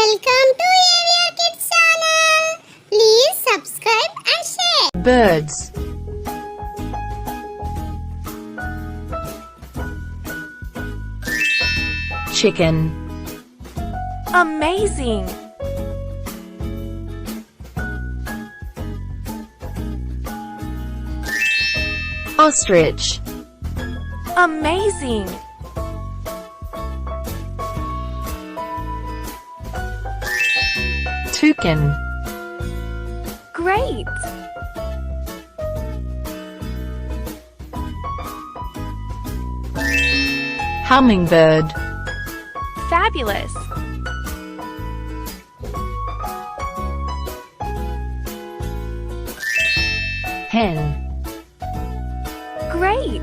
Welcome to AVR Kids channel. Please subscribe and share. Birds. Chicken. Amazing! Ostrich. Amazing! Toucan. Great! Hummingbird. Fabulous! Hen. Great!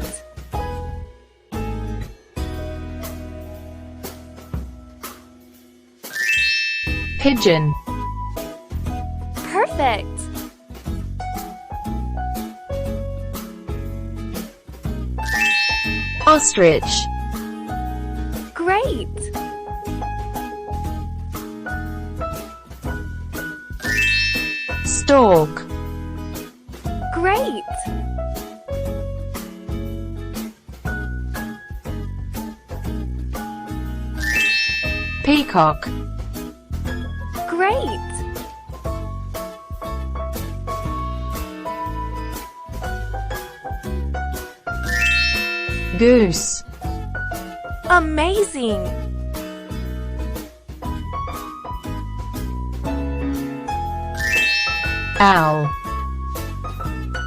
Pigeon. Perfect! Ostrich. Great! Stork. Great! Peacock. Great! Goose. Amazing! Owl.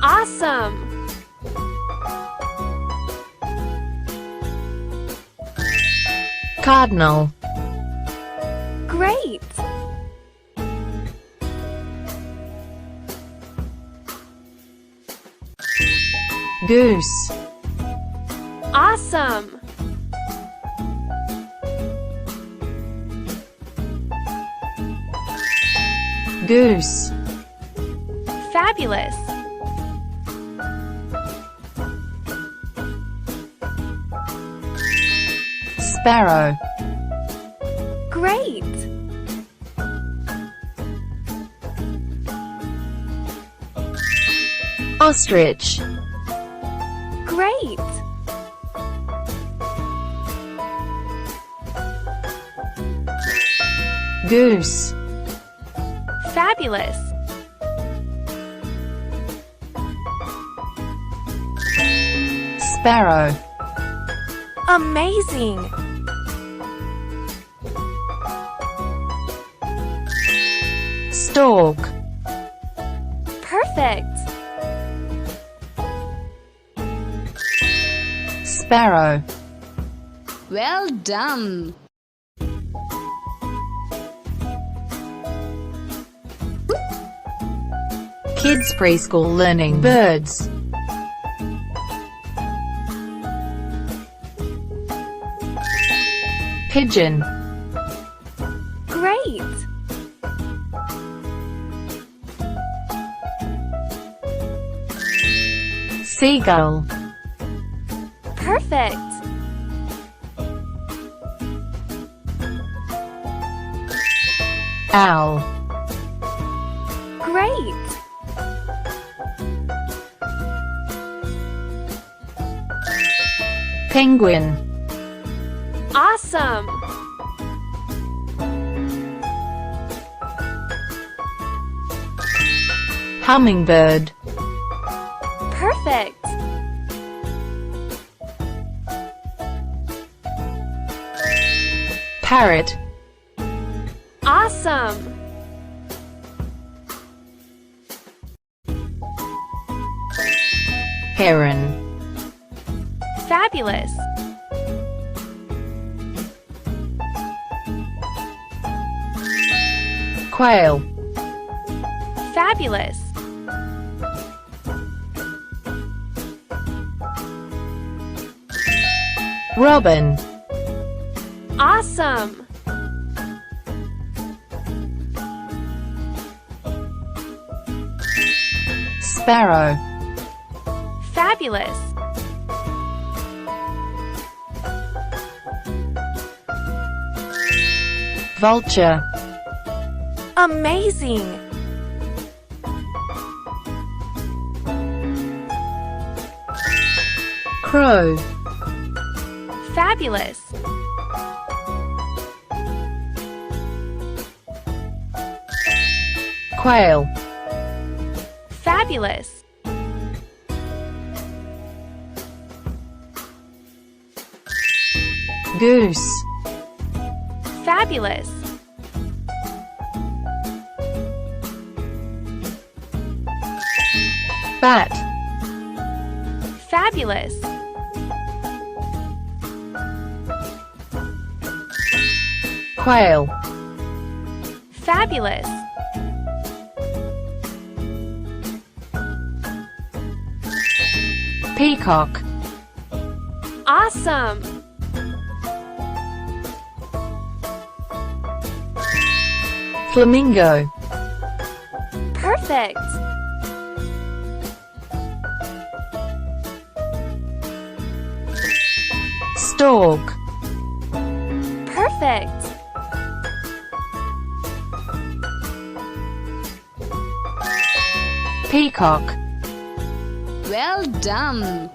Awesome! Cardinal. Great! Goose. Awesome! Goose. Fabulous! Sparrow. Great! Ostrich. Great! Goose. Fabulous! Sparrow. Amazing! Stork. Perfect! Sparrow. Well done! Kids Preschool Learning Birds. Pigeon. Great! Seagull. Perfect! Owl. Great! Penguin. Awesome! Hummingbird. Perfect! Parrot. Awesome! Heron. Fabulous! Quail. Fabulous! Robin. Awesome! Sparrow. Fabulous! Vulture. Amazing! Crow. Fabulous! Quail. Fabulous! Goose. Fabulous! Bat. Fabulous! Quail. Fabulous! Peacock. Awesome! Flamingo. Perfect! Stork. Perfect! Peacock. Well done.